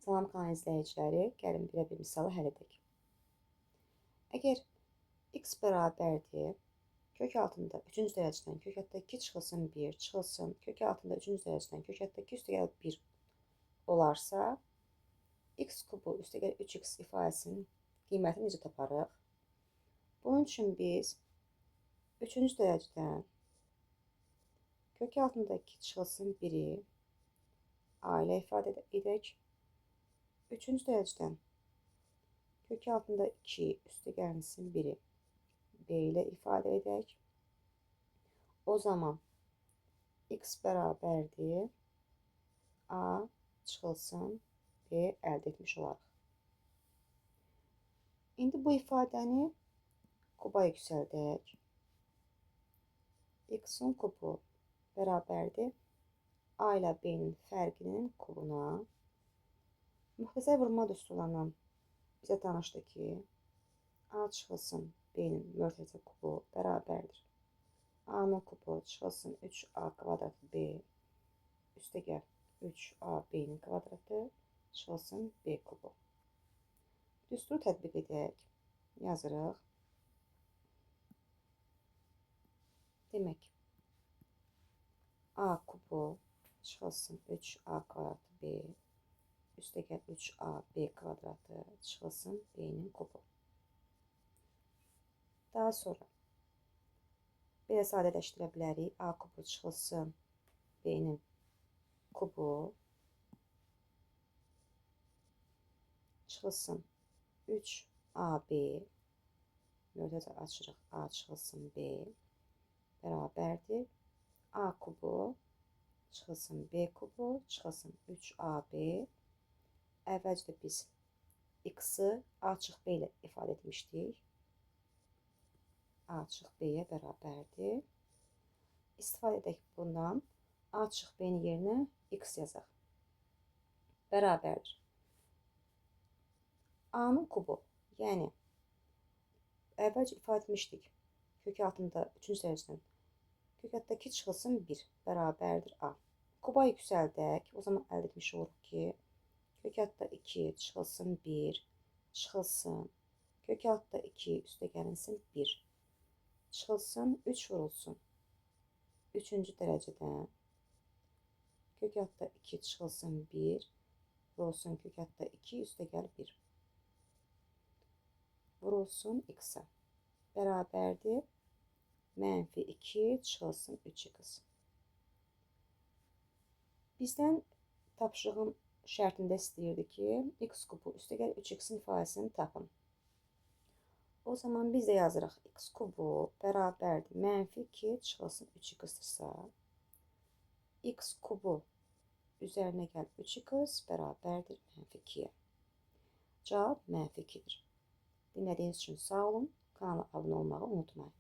Salam kanal izləyiciləri, gəlin bir misalı həll edək. Əgər x bərabərdir, kök altında 3-cü dərəcədən kök altında 2 çıxılsın 1, çıxılsın kök altında 3-cü dərəcədən kök altında 2 üstəgəl 1 olarsa, x kubu üstəgəl 3x ifadəsinin qiymətini necə taparıq? Bunun üçün biz 3-cü dərəcədən kök altında 2 çıxılsın 1-i a ilə ifadə edək. 3-cü dərəcədən kök altında 2 üstəgəlsin 1-i b ilə ifadə edək. O zaman x bərabərdir a çıxılsın b əldə etmiş olarıq. İndi bu ifadəni kuba yüksəldək. X-in kubu bərabərdir a ilə b-nin fərqinin kubuna. Müxtəsər vurma düsturlarından bizə tanışdır ki, a çıxılsın b-nin mörtəzə kubu bərabərdir. A-nın kubu çıxılsın 3a kvadratı b üstəgəl 3a b-nin kvadratı çıxılsın b kubu. Düsturu tətbiq edək. Yazırıq. Demək, a kubu çıxılsın 3a kvadratı b üstəgəl 3a b kvadratı çıxılsın b-nin kubu. Daha sonra belə sadələşdirə bilərik. A kubu çıxılsın b-nin kubu çıxılsın 3ab mörtəzə açırıq. A çıxılsın b bərabərdir. A kubu çıxılsın b kubu çıxılsın 3ab. Əvvəlcə biz x-i a çıx b ilə ifadə etmişdik. A çıx b-yə bərabərdir. İstifadə edək bundan. A çıx b-nin yerinə x yazaq. Bərabərdir. A-nın kubu, yəni əvvəlcə ifadə etmişdik. Kök altında 3-cü dərəcədən kök altında 2 çıxılsın 1 bərabərdir a. Kuba yüksəldək. O zaman əldə etmiş oluruq ki, kök altında 2 çıxılsın 1 çıxılsın kök altında 2 üstəgəlinsin 1 çıxılsın 3 vurulsun 3-cü dərəcədən kök altında 2 çıxılsın 1 vurulsun kök altında 2 üstəgəl 1 vurulsun x-a bərabərdir mənfi 2 çıxılsın 3x. Bizdən tapşırığın şərtində istəyirdi ki, x kubu üstəgəl 3x-in ifadəsini tapın. O zaman biz də yazırıq. X kubu bərabərdir mənfi 2 çıxılsın 3x-dirsə, x kubu üzərinə gəl 3x bərabərdir mənfi 2-yə. Cavab mənfi 2-dir. Dinlədiyiniz üçün sağ olun. Kanala abunə olmağı unutmayın.